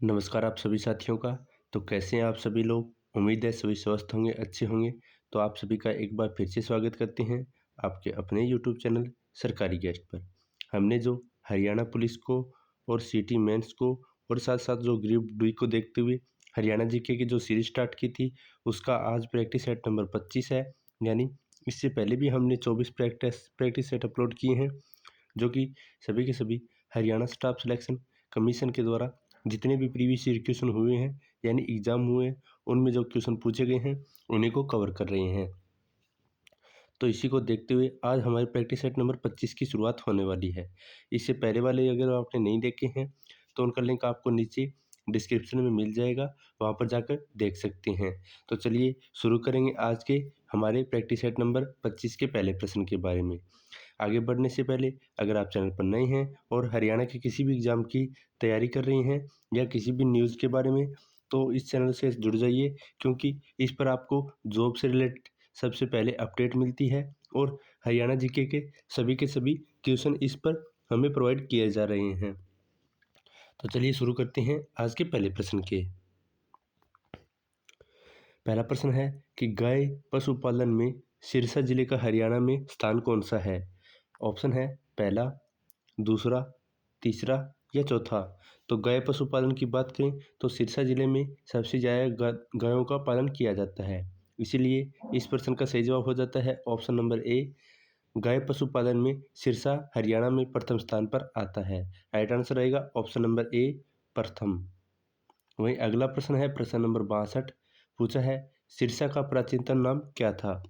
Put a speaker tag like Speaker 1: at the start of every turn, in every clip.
Speaker 1: नमस्कार आप सभी साथियों का। तो कैसे हैं आप सभी लोग? उम्मीद है सभी स्वस्थ होंगे, अच्छे होंगे। तो आप सभी का एक बार फिर से स्वागत करते हैं आपके अपने यूट्यूब चैनल सरकारी गेस्ट पर। हमने जो हरियाणा पुलिस को और सिटी मेंस को और साथ साथ जो ग्रुप डी को देखते हुए हरियाणा जीके की जो सीरीज स्टार्ट की थी, उसका आज प्रैक्टिस सेट नंबर 25 है। यानी इससे पहले भी हमने 24 प्रैक्टिस सेट अपलोड किए हैं, जो कि सभी के सभी हरियाणा स्टाफ सिलेक्शन कमीशन के द्वारा जितने भी प्रीवियस ईयर क्वेश्चन हुए हैं, यानी एग्ज़ाम हुए हैं, उनमें जो क्वेश्चन पूछे गए हैं उन्हीं को कवर कर रहे हैं। तो इसी को देखते हुए आज हमारी प्रैक्टिस सेट नंबर 25 की शुरुआत होने वाली है। इससे पहले वाले अगर आपने नहीं देखे हैं तो उनका लिंक आपको नीचे डिस्क्रिप्शन में मिल जाएगा, वहाँ पर जाकर देख सकते हैं। तो चलिए शुरू करेंगे आज के हमारे प्रैक्टिस सेट नंबर 25 के पहले प्रश्न के बारे में। आगे बढ़ने से पहले अगर आप चैनल पर नए हैं और हरियाणा के किसी भी एग्ज़ाम की तैयारी कर रही हैं या किसी भी न्यूज़ के बारे में, तो इस चैनल से जुड़ जाइए, क्योंकि इस पर आपको जॉब से रिलेटेड सबसे पहले अपडेट मिलती है और हरियाणा जीके के सभी क्वेश्चन इस पर हमें प्रोवाइड किए जा रहे हैं। तो चलिए शुरू करते हैं आज के पहले प्रश्न के। पहला प्रश्न है कि गाय पशुपालन में सिरसा जिले का हरियाणा में स्थान कौन सा है? ऑप्शन है पहला, दूसरा, तीसरा या चौथा। तो गाय पशुपालन की बात करें तो सिरसा जिले में सबसे ज़्यादा गायों का पालन किया जाता है। इसीलिए इस प्रश्न का सही जवाब हो जाता है ऑप्शन नंबर ए। गाय पशुपालन में सिरसा हरियाणा में प्रथम स्थान पर आता है। राइट आंसर रहेगा ऑप्शन नंबर ए, प्रथम। वहीं अगला प्रश्न है प्रश्न नंबर 62। पूछा है सिरसा का प्राचीनतम नाम क्या था?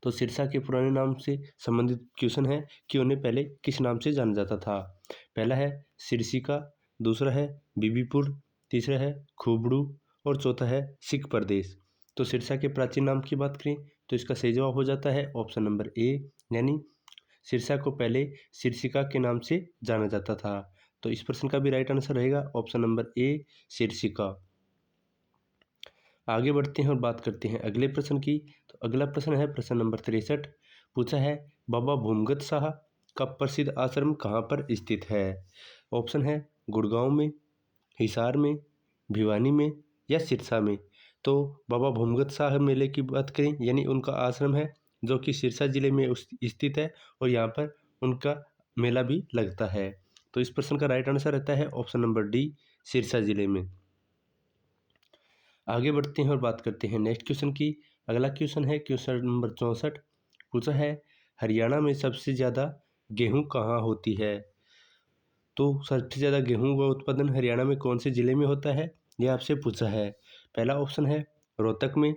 Speaker 1: तो सिरसा के पुराने नाम से संबंधित क्वेश्चन है कि उन्हें पहले किस नाम से जाना जाता था। पहला है सिरसिका, दूसरा है बीबीपुर, तीसरा है खूबड़ू और चौथा है सिख प्रदेश। तो सिरसा के प्राचीन नाम की बात करें तो इसका सही जवाब हो जाता है ऑप्शन नंबर ए, यानी सिरसा को पहले सिरसिका के नाम से जाना जाता था। तो इस प्रश्न का भी राइट आंसर रहेगा ऑप्शन नंबर ए, सिरसिका। आगे बढ़ते हैं और बात करते हैं अगले प्रश्न की। तो अगला प्रश्न है प्रश्न नंबर 63। पूछा है बाबा भूमगत शाह का प्रसिद्ध आश्रम कहाँ पर स्थित है? ऑप्शन है गुड़गांव में, हिसार में, भिवानी में या सिरसा में। तो बाबा भूमगत शाह मेले की बात करें, यानी उनका आश्रम है जो कि सिरसा जिले में स्थित है और यहाँ पर उनका मेला भी लगता है। तो इस प्रश्न का राइट आंसर रहता है ऑप्शन नंबर डी, सिरसा जिले में। आगे बढ़ते हैं और बात करते हैं नेक्स्ट क्वेश्चन की। अगला क्वेश्चन है क्वेश्चन नंबर 64। पूछा है हरियाणा में सबसे ज़्यादा गेहूं कहाँ होती है? तो सबसे ज़्यादा गेहूं का उत्पादन हरियाणा में कौन से ज़िले में होता है, यह आपसे पूछा है। पहला ऑप्शन है रोहतक में,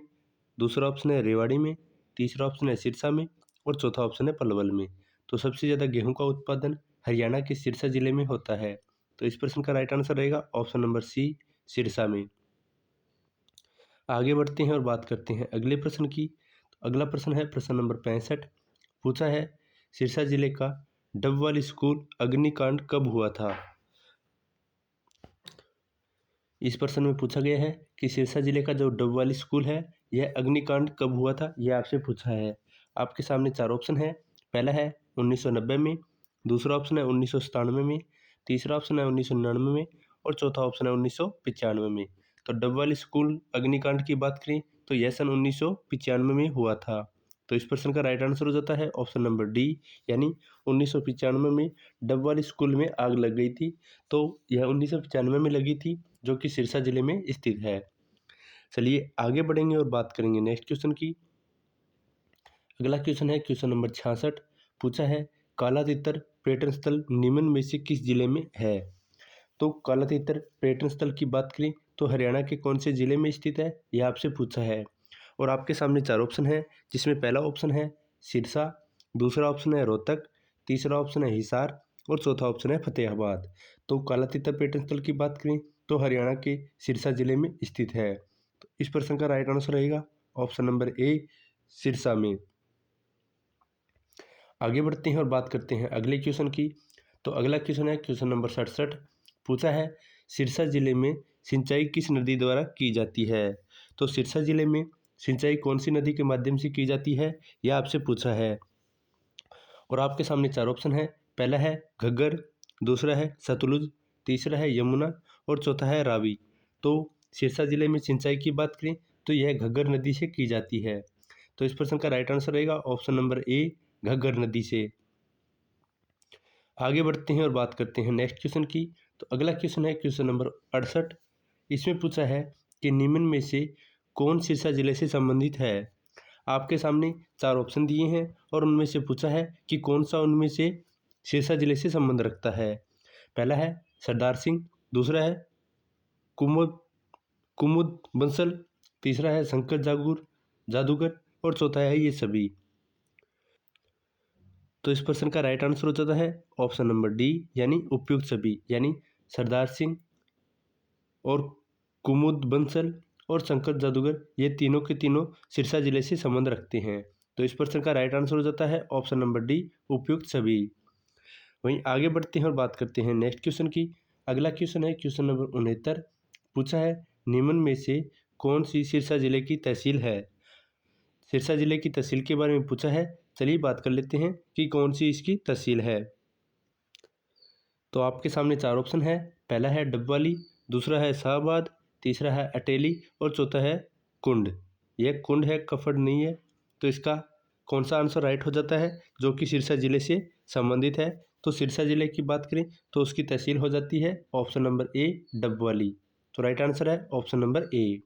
Speaker 1: दूसरा ऑप्शन है रेवाड़ी में, तीसरा ऑप्शन है सिरसा में और चौथा ऑप्शन है पलवल में। तो सबसे ज़्यादा गेहूं का उत्पादन हरियाणा के सिरसा जिले में होता है। तो इस प्रश्न का राइट आंसर रहेगा ऑप्शन नंबर सी, सिरसा में। आगे बढ़ते हैं और बात करते हैं अगले प्रश्न की। तो अगला प्रश्न है प्रश्न नंबर 65। पूछा है सिरसा जिले का डबवाली स्कूल अग्निकांड कब हुआ था? इस प्रश्न में पूछा गया है कि सिरसा जिले का जो डबवाली स्कूल है यह अग्निकांड कब हुआ था, यह आपसे पूछा है। आपके सामने चार ऑप्शन है। पहला है 1990 में, दूसरा ऑप्शन है 1997 में, तीसरा ऑप्शन है 1999 में और चौथा ऑप्शन है 1995 में। तो डबवाली स्कूल अग्निकांड की बात करें तो यह सन 1995 में हुआ था। तो इस प्रश्न का राइट आंसर हो जाता है ऑप्शन नंबर डी, यानी 1995 में डबवाली स्कूल में आग लग गई थी। तो यह 1995 में लगी थी, जो कि सिरसा जिले में स्थित है। चलिए आगे बढ़ेंगे और बात करेंगे नेक्स्ट क्वेश्चन की। अगला क्वेश्चन है क्वेश्चन नंबर 66। पूछा है काला तितर पर्यटन स्थल निम्न में से किस जिले में है? तो काला तितर पर्यटन स्थल की बात करें तो हरियाणा के कौन से जिले में स्थित है, यह आपसे पूछा है। और आपके सामने चार ऑप्शन है, जिसमें पहला ऑप्शन है सिरसा, दूसरा ऑप्शन है रोहतक, तीसरा ऑप्शन है हिसार और चौथा ऑप्शन है फतेहाबाद। तो काला तितर पर्यटन स्थल की बात करें तो हरियाणा के सिरसा जिले में स्थित है। तो इस प्रश्न का राइट आंसर रहेगा ऑप्शन नंबर ए, सिरसा में। आगे बढ़ते हैं और बात करते हैं अगले क्वेश्चन की। तो अगला क्वेश्चन है क्वेश्चन नंबर 67। पूछा है सिरसा जिले में सिंचाई किस नदी द्वारा की जाती है? तो सिरसा जिले में सिंचाई कौन सी नदी के माध्यम से की जाती है, यह आपसे पूछा है। और आपके सामने चार ऑप्शन है। पहला है घग्गर, दूसरा है सतलुज, तीसरा है यमुना और चौथा है रावी। तो सिरसा जिले में सिंचाई की बात करें तो यह घग्गर नदी से की जाती है। तो इस प्रश्न का राइट आंसर रहेगा ऑप्शन नंबर ए, घग्गर नदी से। आगे बढ़ते हैं और बात करते हैं नेक्स्ट क्वेश्चन की। तो अगला क्वेश्चन है क्वेश्चन नंबर 68। इसमें पूछा है कि निम्न में से कौन सिरसा जिले से संबंधित है। आपके सामने 4 ऑप्शन दिए हैं और उनमें से पूछा है कि कौन सा उनमें से सिरसा जिले से संबंध रखता है। पहला है सरदार सिंह, दूसरा है कुमुद कुमुद बंसल, तीसरा है शंकर जादूगर और चौथा है ये सभी। तो इस प्रश्न का राइट आंसर हो जाता है ऑप्शन नंबर डी, यानी उपयुक्त सभी, यानी सरदार सिंह और कुमुद बंसल और शंकर जादूगर ये तीनों के तीनों सिरसा जिले से संबंध रखते हैं। तो इस प्रश्न का राइट आंसर हो जाता है ऑप्शन नंबर डी, उपयुक्त सभी। वहीं आगे बढ़ते हैं और बात करते हैं नेक्स्ट क्वेश्चन की। अगला क्वेश्चन है क्वेश्चन नंबर 69। पूछा है निम्न में से कौन सी सिरसा जिले की तहसील है। सिरसा जिले की तहसील के बारे में पूछा है। चलिए बात कर लेते हैं कि कौन सी इसकी तहसील है। तो आपके सामने 4 ऑप्शन है। पहला है डबवाली, दूसरा है शाहबाद, तीसरा है अटेली और चौथा है कुंड। यह कुंड है, कफड़ नहीं है। तो इसका कौन सा आंसर राइट हो जाता है जो कि सिरसा जिले से संबंधित है। तो सिरसा जिले की बात करें तो उसकी तहसील हो जाती है ऑप्शन नंबर ए, डबवाली। तो राइट आंसर है ऑप्शन नंबर ए।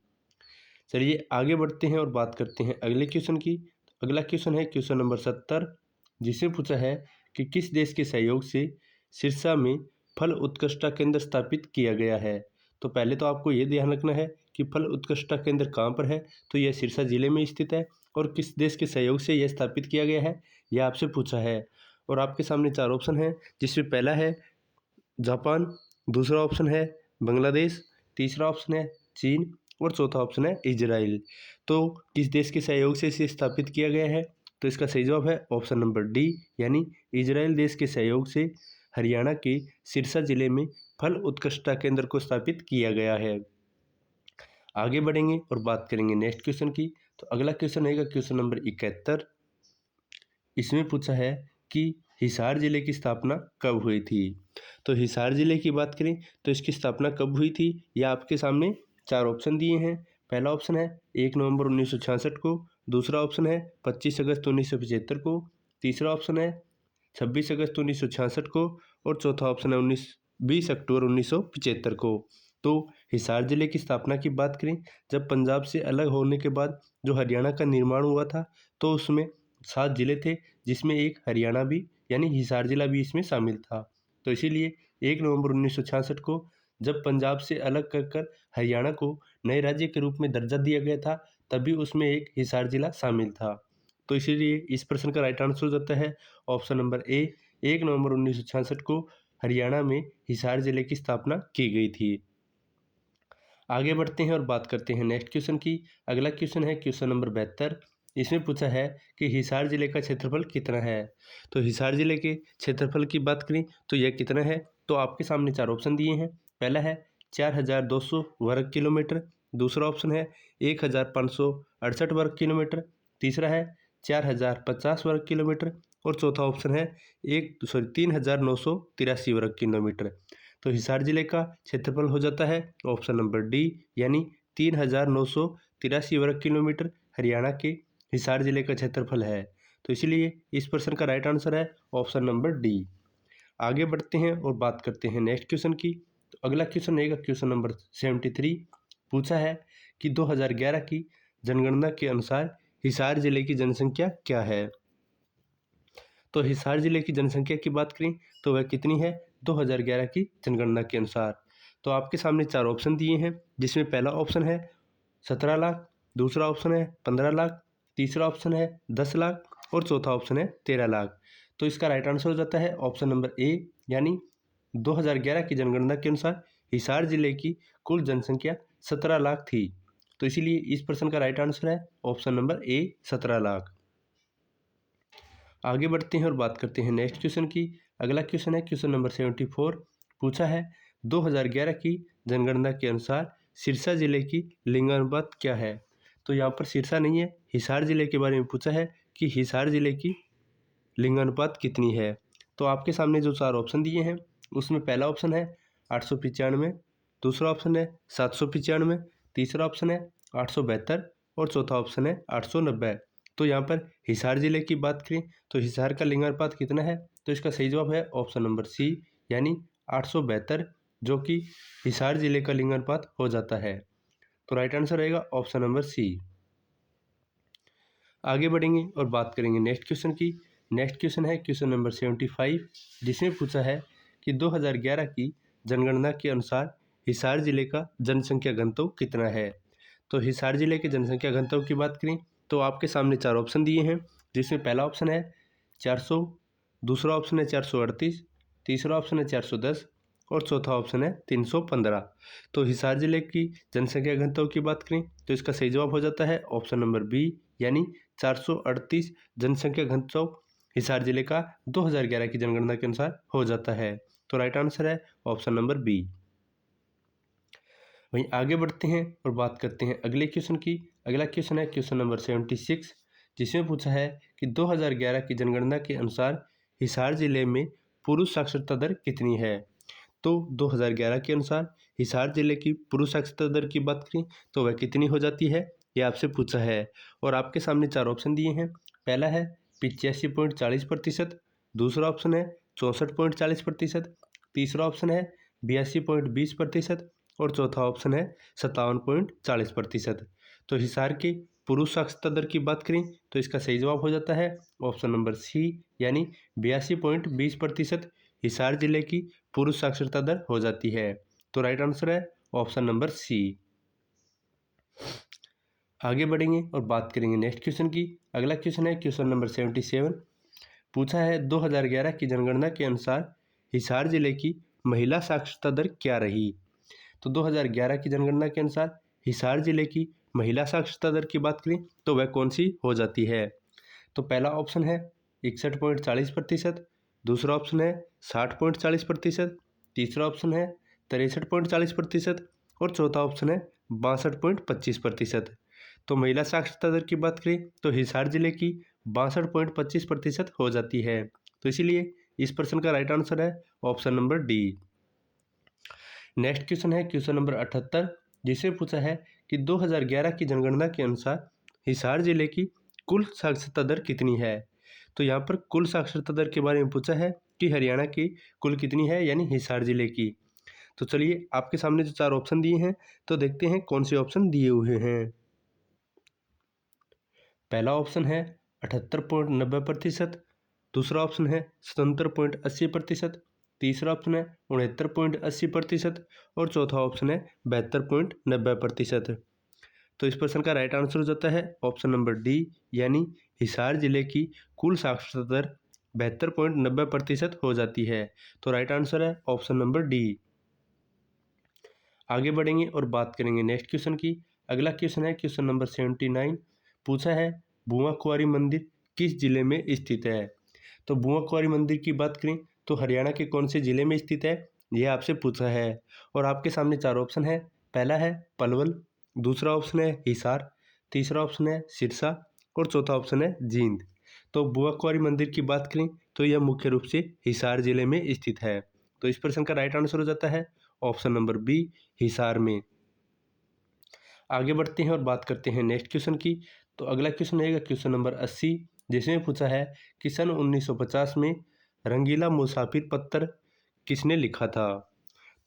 Speaker 1: चलिए आगे बढ़ते हैं और बात करते हैं अगले क्वेश्चन की। अगला क्वेश्चन है क्वेश्चन नंबर 70, जिसमें पूछा है कि किस देश के सहयोग से सिरसा में फल उत्कृष्टता केंद्र स्थापित किया गया है। तो पहले तो आपको ये ध्यान रखना है कि फल उत्कृष्टता केंद्र कहाँ पर है। तो यह सिरसा जिले में स्थित है और किस देश के सहयोग से यह स्थापित किया गया है यह आपसे पूछा है। और आपके सामने 4 ऑप्शन है, जिसमें पहला है जापान, दूसरा ऑप्शन है बांग्लादेश, तीसरा ऑप्शन है चीन और चौथा ऑप्शन है इजराइल। तो किस देश के सहयोग से इसे स्थापित किया गया है। तो इसका सही जवाब है ऑप्शन नंबर डी, यानी इजराइल देश के सहयोग से हरियाणा के सिरसा जिले में फल उत्कृष्टता केंद्र को स्थापित किया गया है। आगे बढ़ेंगे और बात करेंगे नेक्स्ट क्वेश्चन की। तो अगला क्वेश्चन है क्वेश्चन नंबर 71। इसमें पूछा है कि हिसार जिले की स्थापना कब हुई थी। तो हिसार जिले की बात करें तो इसकी स्थापना कब हुई थी, यह आपके सामने 4 ऑप्शन दिए हैं। पहला ऑप्शन है 1 नवंबर 1966 को, दूसरा ऑप्शन है 25 अगस्त 1975 को, तीसरा ऑप्शन है 26 अगस्त 1966 को और चौथा ऑप्शन है 20 अक्टूबर 1975 को। तो हिसार जिले की स्थापना की बात करें जब पंजाब से अलग होने के बाद जो हरियाणा का निर्माण हुआ था तो उसमें 7 जिले थे, जिसमें एक हरियाणा भी यानी हिसार जिला भी इसमें शामिल था। तो इसीलिए 1 नवंबर 1966 को जब पंजाब से अलग कर हरियाणा को नए राज्य के रूप में दर्जा दिया गया था, तभी उसमें एक हिसार जिला शामिल था। तो इसीलिए इस प्रश्न का राइट आंसर हो जाता है ऑप्शन नंबर ए, 1 नवंबर 1966 को हरियाणा में हिसार जिले की स्थापना की गई थी। आगे बढ़ते हैं और बात करते हैं नेक्स्ट क्वेश्चन की। अगला क्वेश्चन है क्वेश्चन नंबर 72। इसमें पूछा है कि हिसार जिले का क्षेत्रफल कितना है। तो हिसार जिले के क्षेत्रफल की बात करें तो यह कितना है। तो आपके सामने 4 ऑप्शन दिए हैं। पहला है 4200 वर्ग किलोमीटर, दूसरा ऑप्शन है 1568 वर्ग किलोमीटर, तीसरा है 4050 वर्ग किलोमीटर और चौथा ऑप्शन है 3983 वर्ग किलोमीटर। तो हिसार जिले का क्षेत्रफल हो जाता है ऑप्शन नंबर डी, यानी 3983 वर्ग किलोमीटर हरियाणा के हिसार जिले का क्षेत्रफल है। तो इसलिए इस प्रश्न का राइट आंसर है ऑप्शन नंबर डी। आगे बढ़ते हैं और बात करते हैं नेक्स्ट क्वेश्चन की। तो अगला क्वेश्चन रहेगा क्वेश्चन नंबर 73। पूछा है कि 2011 की जनगणना के अनुसार हिसार जिले की जनसंख्या क्या है। तो हिसार जिले की जनसंख्या की बात करें तो वह कितनी है 2011 की जनगणना के अनुसार। तो आपके सामने 4 ऑप्शन दिए हैं, जिसमें पहला ऑप्शन है 17 लाख, दूसरा ऑप्शन है 15 लाख, तीसरा ऑप्शन है 10 लाख और चौथा ऑप्शन है 13 लाख। तो इसका राइट आंसर हो जाता है ऑप्शन नंबर ए, यानी 2011 की जनगणना के अनुसार हिसार जिले की कुल जनसंख्या 17 लाख थी। तो इसीलिए इस प्रश्न का राइट आंसर है ऑप्शन नंबर ए, 17 लाख। आगे बढ़ते हैं और बात करते हैं नेक्स्ट क्वेश्चन की। अगला क्वेश्चन है क्वेश्चन नंबर 74। पूछा है 2011 की जनगणना के अनुसार सिरसा जिले की लिंगानुपात क्या है। तो यहाँ पर सिरसा नहीं है, हिसार जिले के बारे में पूछा है कि हिसार जिले की लिंगानुपात कितनी है। तो आपके सामने जो 4 ऑप्शन दिए हैं उसमें पहला ऑप्शन है 895, दूसरा ऑप्शन है 795, तीसरा ऑप्शन है 872 और चौथा ऑप्शन है 890। तो यहाँ पर हिसार जिले की बात करें तो हिसार का लिंगानुपात कितना है, तो इसका सही जवाब है ऑप्शन नंबर सी यानी 872, जो कि हिसार जिले का लिंगानुपात हो जाता है। तो राइट आंसर रहेगा ऑप्शन नंबर सी। आगे बढ़ेंगे और बात करेंगे नेक्स्ट क्वेश्चन की। नेक्स्ट क्वेश्चन है क्वेश्चन नंबर 75, जिसमें पूछा है कि 2011 की जनगणना के अनुसार हिसार जिले का जनसंख्या घनत्व कितना है। तो हिसार जिले के जनसंख्या घनत्व की बात करें तो आपके सामने 4 ऑप्शन दिए हैं, जिसमें पहला ऑप्शन है 400, दूसरा ऑप्शन है 438, तीसरा ऑप्शन है 410 और चौथा ऑप्शन है 315। तो हिसार जिले की जनसंख्या घनत्व की बात करें तो इसका सही जवाब हो जाता है ऑप्शन नंबर बी यानी 438 जनसंख्या घनत्व हिसार जिले का 2011 की जनगणना के अनुसार हो जाता है। तो राइट आंसर है ऑप्शन नंबर बी। वहीं आगे बढ़ते हैं और बात करते हैं अगले क्वेश्चन की। अगला क्वेश्चन है क्वेश्चन नंबर 76, जिसमें पूछा है कि 2011 की जनगणना के अनुसार हिसार जिले में पुरुष साक्षरता दर कितनी है। तो 2011 के अनुसार हिसार जिले की पुरुष साक्षरता दर की बात करें तो वह कितनी हो जाती है, ये आपसे पूछा है और आपके सामने 4 ऑप्शन दिए हैं। पहला है 85.40%, दूसरा ऑप्शन है 64.40%, तीसरा ऑप्शन है 82.20% और चौथा ऑप्शन है 57.40%। तो हिसार के पुरुष साक्षरता दर की बात करें तो इसका सही जवाब हो जाता है ऑप्शन नंबर सी यानी 82.20% हिसार जिले की पुरुष साक्षरता दर हो जाती है। तो राइट आंसर है ऑप्शन नंबर सी। आगे बढ़ेंगे और बात करेंगे नेक्स्ट क्वेश्चन की। अगला क्वेश्चन है क्वेश्चन नंबर 77, पूछा है 2011 की जनगणना के अनुसार हिसार जिले की महिला साक्षरता दर क्या रही। तो 2011 की जनगणना के अनुसार हिसार जिले की महिला साक्षरता दर की बात करें तो वह कौन सी हो जाती है। तो पहला ऑप्शन है 61.40%, दूसरा ऑप्शन है 60.40%, तीसरा ऑप्शन है 63.40% और चौथा ऑप्शन है 62.25%। तो महिला साक्षरता दर की बात करें तो हिसार जिले की 62.25% हो जाती है। तो इसीलिए इस प्रश्न का राइट आंसर है option number D. Next question है क्वेश्चन नंबर 78, जिसमें पूछा है कि 2011 की जनगणना के अनुसार हिसार जिले की कुल साक्षरता दर कितनी है। तो यहाँ पर कुल साक्षरता दर के बारे में पूछा है कि हरियाणा की कुल कितनी है यानी हिसार जिले की। तो चलिए आपके सामने जो 4 ऑप्शन दिए हैं तो देखते हैं कौन से ऑप्शन दिए हुए हैं। पहला ऑप्शन है 78.90%, दूसरा ऑप्शन है 77.80%, तीसरा ऑप्शन है 69.80% और चौथा ऑप्शन है 72.90%। तो इस प्रश्न का राइट आंसर हो जाता है ऑप्शन नंबर डी यानी हिसार जिले की कुल साक्षरता दर 72.90% हो जाती है। तो राइट आंसर है ऑप्शन नंबर डी। आगे बढ़ेंगे और बात करेंगे नेक्स्ट क्वेश्चन की। अगला क्वेश्चन है क्वेश्चन नंबर 79, पूछा है बुआ कुंवारी मंदिर किस जिले में स्थित है। तो बुआ कुंवारी मंदिर की बात करें तो हरियाणा के कौन से जिले में स्थित है, यह आपसे पूछा है और आपके सामने 4 ऑप्शन है। पहला है पलवल, दूसरा ऑप्शन है हिसार, तीसरा ऑप्शन है सिरसा और चौथा ऑप्शन है जींद। तो बुआ कुंवारी मंदिर की बात करें तो यह मुख्य रूप से हिसार जिले में स्थित है। तो इस प्रश्न का राइट आंसर हो जाता है ऑप्शन नंबर बी हिसार में। आगे बढ़ते हैं और बात करते हैं नेक्स्ट क्वेश्चन की। तो अगला क्वेश्चन रहेगा क्वेश्चन नंबर 80, जिसमें पूछा है कि सन 1950 में रंगीला मुसाफिर पत्र किसने लिखा था।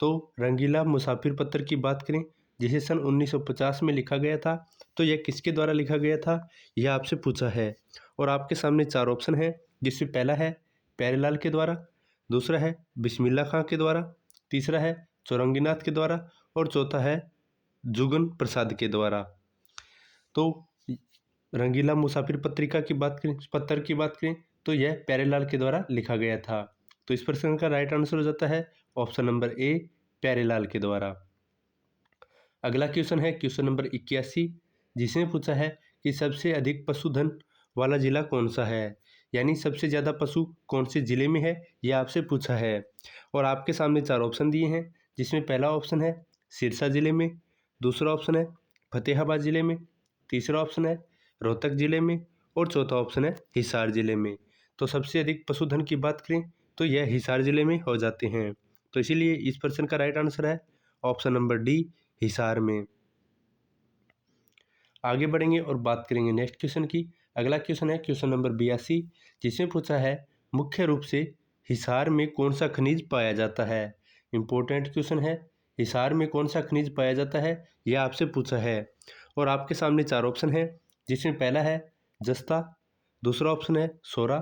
Speaker 1: तो रंगीला मुसाफिर पत्र की बात करें जिसे सन 1950 में लिखा गया था तो यह किसके द्वारा लिखा गया था, यह आपसे पूछा है और आपके सामने 4 ऑप्शन है, जिसमें पहला है प्यारेलाल के द्वारा, दूसरा है बिस्मिल्ला खां के द्वारा, तीसरा है चौरंगीनाथ के द्वारा और चौथा है जुगन प्रसाद के द्वारा। तो रंगीला मुसाफिर पत्रिका की बात करें पत्र की बात करें तो यह प्यारेलाल के द्वारा लिखा गया था। तो इस प्रश्न का राइट आंसर हो जाता है ऑप्शन नंबर ए प्यारेलाल के द्वारा। अगला क्वेश्चन है क्वेश्चन नंबर 81, जिसमें पूछा है कि सबसे अधिक पशुधन वाला जिला कौन सा है, यानी सबसे ज़्यादा पशु कौन से जिले में है, यह आपसे पूछा है और आपके सामने 4 ऑप्शन दिए हैं, जिसमें पहला ऑप्शन है सिरसा जिले में, दूसरा ऑप्शन है फतेहाबाद जिले में, तीसरा ऑप्शन है रोहतक जिले में और चौथा ऑप्शन है हिसार जिले में। तो सबसे अधिक पशुधन की बात करें तो यह हिसार जिले में हो जाते हैं। तो इसीलिए इस प्रश्न का राइट आंसर है ऑप्शन नंबर डी, हिसार में। आगे बढ़ेंगे और बात करेंगे नेक्स्ट क्वेश्चन की। अगला क्वेश्चन है क्वेश्चन नंबर 82, जिसमें पूछा है मुख्य रूप से हिसार में कौन सा खनिज पाया जाता है। इंपॉर्टेंट क्वेश्चन है, हिसार में कौन सा खनिज पाया जाता है यह आपसे पूछा है। और आपके सामने 4 ऑप्शन है, जिसमें पहला है जस्ता, दूसरा ऑप्शन है सोरा,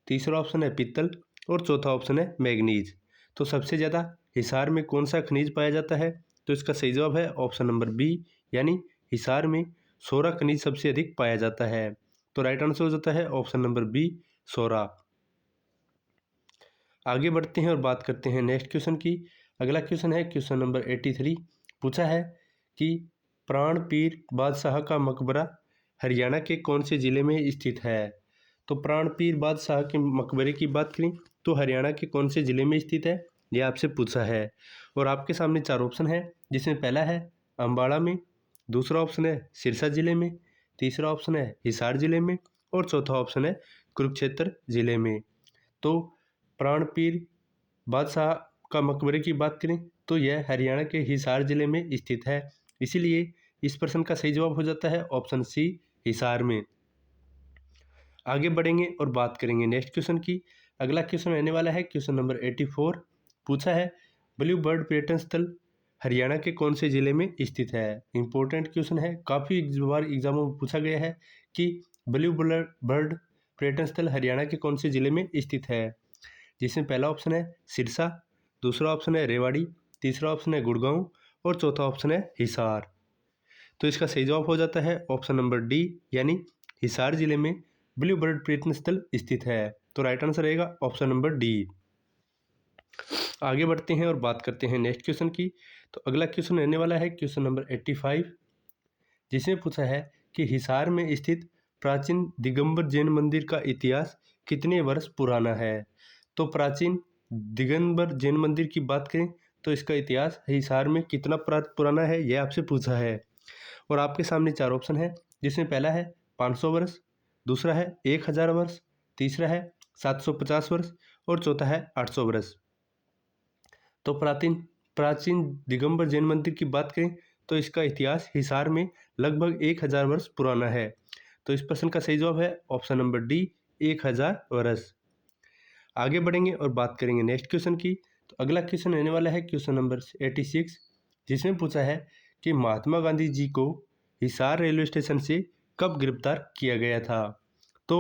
Speaker 1: तीसरा ऑप्शन है पित्तल और चौथा ऑप्शन है मैग्नीज। तो सबसे ज़्यादा हिसार में कौन सा खनिज पाया जाता है, तो इसका सही जवाब है ऑप्शन नंबर बी, यानी हिसार में सोरा खनिज सबसे अधिक पाया जाता है। तो राइट आंसर हो जाता है ऑप्शन नंबर बी, सोरा। आगे बढ़ते हैं और बात करते हैं नेक्स्ट क्वेश्चन की। अगला क्वेश्चन है क्वेश्चन नंबर 83, पूछा है कि प्राण पीर बादशाह का मकबरा हरियाणा के कौन से ज़िले में स्थित है। तो प्राण पीर बादशाह के मकबरे की बात करें तो हरियाणा के कौन से ज़िले में स्थित है यह आपसे पूछा है। और आपके सामने 4 ऑप्शन है, जिसमें पहला है अम्बाड़ा में, दूसरा ऑप्शन है सिरसा ज़िले में, तीसरा ऑप्शन है हिसार ज़िले में और चौथा ऑप्शन है कुरुक्षेत्र ज़िले में। तो प्राण पीर बादशाह का मकबरे की बात करें तो यह हरियाणा के हिसार ज़िले में स्थित है, इसीलिए इस प्रश्न का सही जवाब हो जाता है ऑप्शन सी, हिसार में। आगे बढ़ेंगे और बात करेंगे नेक्स्ट क्वेश्चन की। अगला क्वेश्चन रहने वाला है क्वेश्चन नंबर 84, पूछा है ब्लू बर्ड पर्यटन स्थल हरियाणा के कौन से ज़िले में स्थित है। इंपॉर्टेंट क्वेश्चन है, काफ़ी बार एग्जामों में पूछा गया है कि ब्लू बर्ड पर्यटन स्थल हरियाणा के कौन से ज़िले में स्थित है, जिसमें पहला ऑप्शन है सिरसा, दूसरा ऑप्शन है रेवाड़ी, तीसरा ऑप्शन है गुड़गांव और चौथा ऑप्शन है हिसार। तो इसका सही जवाब हो जाता है ऑप्शन नंबर डी, यानी हिसार ज़िले में ब्लू बर्ड पर्यटन स्थल स्थित है। तो राइट आंसर रहेगा ऑप्शन नंबर डी। आगे बढ़ते हैं और बात करते हैं नेक्स्ट क्वेश्चन की। तो अगला क्वेश्चन रहने वाला है क्वेश्चन नंबर 85, जिसमें पूछा है कि हिसार में स्थित प्राचीन दिगंबर जैन मंदिर का इतिहास कितने वर्ष पुराना है। तो प्राचीन दिगंबर जैन मंदिर की बात करें तो इसका इतिहास हिसार में कितना पुराना है यह आपसे पूछा है। और आपके सामने 4 ऑप्शन है, जिसमें पहला है 500 वर्ष, दूसरा है 1000 वर्ष, तीसरा है 750 वर्ष और चौथा है 800 वर्ष। तो प्राचीन दिगंबर जैन मंदिर की बात करें तो इसका इतिहास हिसार में लगभग 1000 वर्ष पुराना है। तो इस प्रश्न का सही जवाब है ऑप्शन नंबर डी, 1000 वर्ष। आगे बढ़ेंगे और बात करेंगे नेक्स्ट क्वेश्चन की। तो अगला क्वेश्चन रहने वाला है क्वेश्चन नंबर 86, जिसमें पूछा है कि महात्मा गांधी जी को हिसार रेलवे स्टेशन से कब गिरफ्तार किया गया था। तो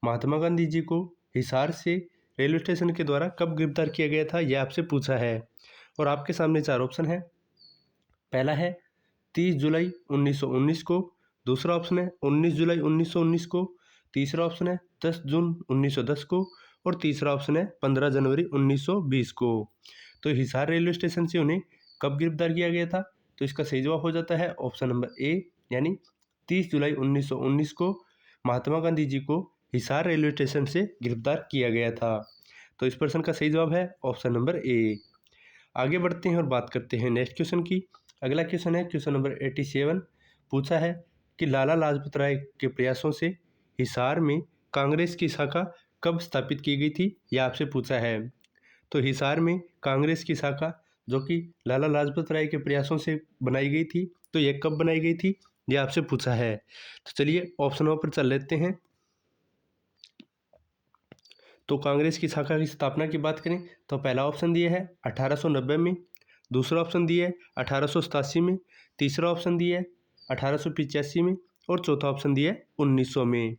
Speaker 1: महात्मा गांधी जी को हिसार से रेलवे स्टेशन के द्वारा कब गिरफ्तार किया गया था यह आपसे पूछा है। और आपके सामने 4 ऑप्शन है, पहला है 30 जुलाई 1919 को, दूसरा ऑप्शन है 19 जुलाई 1919 को, तीसरा ऑप्शन है 10 जून 1910 को और तीसरा ऑप्शन है 15 जनवरी 1920 को। तो हिसार रेलवे स्टेशन से उन्हें कब गिरफ्तार किया गया था, तो इसका सही जवाब हो जाता है ऑप्शन नंबर ए, यानी 30 जुलाई 1919 को महात्मा गांधी जी को हिसार रेलवे स्टेशन से गिरफ्तार किया गया था। तो इस प्रश्न का सही जवाब है ऑप्शन नंबर ए। आगे बढ़ते हैं और बात करते हैं नेक्स्ट क्वेश्चन की। अगला क्वेश्चन है क्वेश्चन नंबर 87, पूछा है कि लाला लाजपत राय के प्रयासों से हिसार में कांग्रेस की शाखा कब स्थापित की गई थी यह आपसे पूछा है। तो हिसार में कांग्रेस की शाखा जो कि लाला लाजपत राय के प्रयासों से बनाई गई थी, तो यह कब बनाई गई थी यह आपसे पूछा है। तो चलिए ऑप्शनों पर चल लेते हैं। तो कांग्रेस की शाखा की स्थापना की बात करें तो पहला ऑप्शन दिया है 1890 में, दूसरा ऑप्शन दिया है 1887 में, तीसरा ऑप्शन दिया है 1885 में और चौथा ऑप्शन दिया है 1900 में।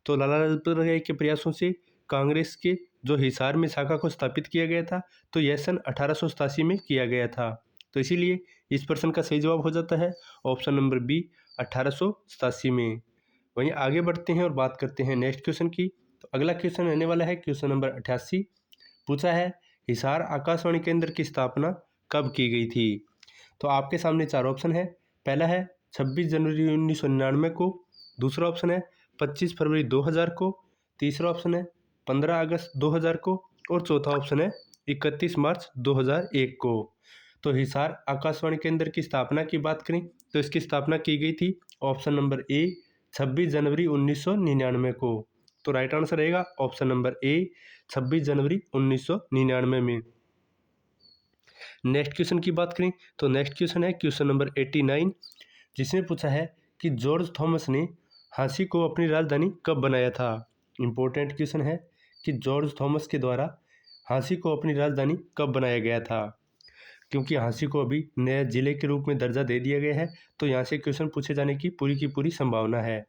Speaker 1: तो लाला लाजपत राय के प्रयासों से कांग्रेस के जो हिसार में शाखा को स्थापित किया गया था, तो यह सन 1887 में किया गया था। तो इसीलिए इस प्रश्न का सही जवाब हो जाता है ऑप्शन नंबर बी, 1887 में। वहीं आगे बढ़ते हैं और बात करते हैं नेक्स्ट क्वेश्चन की। तो अगला क्वेश्चन रहने वाला है क्वेश्चन नंबर 88, पूछा है हिसार आकाशवाणी केंद्र की स्थापना कब की गई थी। तो आपके सामने 4 ऑप्शन है, पहला है 26 जनवरी 1999 को, दूसरा ऑप्शन है 25 फरवरी 2000 को, तीसरा ऑप्शन है 15 अगस्त 2000 को और चौथा ऑप्शन है 31 मार्च 2001 को। तो हिसार आकाशवाणी केंद्र की स्थापना की बात करें तो इसकी स्थापना की गई थी ऑप्शन नंबर ए, 26 जनवरी 1999 को। तो राइट आंसर रहेगा ऑप्शन नंबर ए, 26 जनवरी 1999 में। नेक्स्ट क्वेश्चन की बात करें तो नेक्स्ट क्वेश्चन है क्वेश्चन नंबर 89, जिसमें पूछा है कि जॉर्ज थॉमस ने झांसी को अपनी राजधानी कब बनाया था। इम्पोर्टेंट क्वेश्चन है कि जॉर्ज थॉमस के द्वारा झांसी को अपनी राजधानी कब बनाया गया था, क्योंकि झांसी को अभी नया जिले के रूप में दर्जा दे दिया गया है, तो यहाँ से क्वेश्चन पूछे जाने की पूरी संभावना है।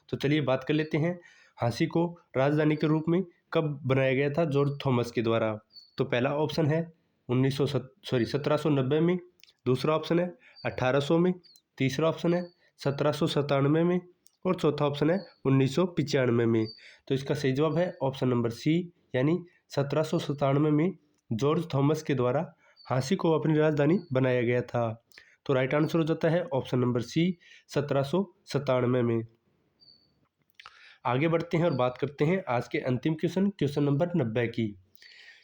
Speaker 1: तो चलिए बात कर लेते हैं झांसी को राजधानी के रूप में कब बनाया गया था जॉर्ज थॉमस के द्वारा। तो पहला ऑप्शन है 1790 में, दूसरा ऑप्शन है 1800 में, तीसरा ऑप्शन है 1797 में और चौथा ऑप्शन है 1995 में। तो इसका सही जवाब है ऑप्शन नंबर सी, यानी 1797 में जॉर्ज थॉमस के द्वारा झांसी को अपनी राजधानी बनाया गया था। तो राइट आंसर हो जाता है ऑप्शन नंबर सी, 1797 में। आगे बढ़ते हैं और बात करते हैं आज के अंतिम क्वेश्चन नंबर 90 की,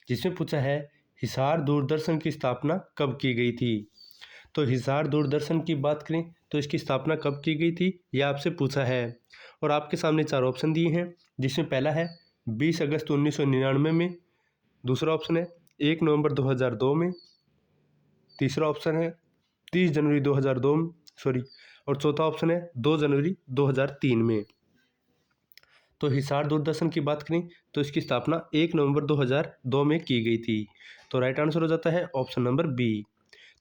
Speaker 1: जिसमें पूछा है हिसार दूरदर्शन की स्थापना कब की गई थी। तो हिसार दूरदर्शन की बात करें तो इसकी स्थापना कब की गई थी, यह आपसे पूछा है और आपके सामने 4 ऑप्शन दिए हैं, जिसमें पहला है 20 अगस्त 1999 में, दूसरा ऑप्शन है 1 नवंबर 2002 में, तीसरा ऑप्शन है 30 जनवरी 2002 और चौथा ऑप्शन है 2 जनवरी 2003 में। तो हिसार दूरदर्शन की बात करें तो इसकी स्थापना 1 नवंबर 2002 में की गई थी। तो राइट आंसर हो जाता है ऑप्शन नंबर बी।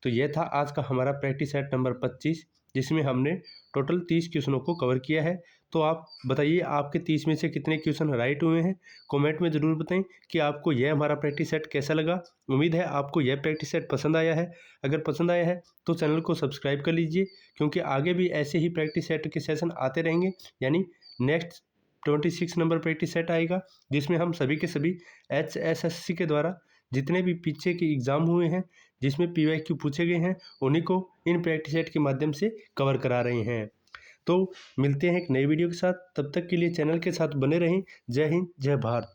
Speaker 1: तो यह था आज का हमारा प्रैक्टिस सेट नंबर 25, जिसमें हमने टोटल 30 क्वेश्चनों को कवर किया है। तो आप बताइए आपके 30 में से कितने क्वेश्चन राइट हुए हैं, कमेंट में ज़रूर बताएं कि आपको यह हमारा प्रैक्टिस सेट कैसा लगा। उम्मीद है आपको यह प्रैक्टिस सेट पसंद आया है। अगर पसंद आया है तो चैनल को सब्सक्राइब कर लीजिए, क्योंकि आगे भी ऐसे ही प्रैक्टिस सेट के सेशन आते रहेंगे। यानी नेक्स्ट 26 नंबर प्रैक्टिस सेट आएगा, जिसमें हम सभी के सभी HSSC के द्वारा जितने भी पीछे के एग्ज़ाम हुए हैं जिसमें PYQ पूछे गए हैं, उन्हीं को इन प्रैक्टिस सेट के माध्यम से कवर करा रहे हैं। तो मिलते हैं एक नई वीडियो के साथ, तब तक के लिए चैनल के साथ बने रहें। जय हिंद, जय भारत।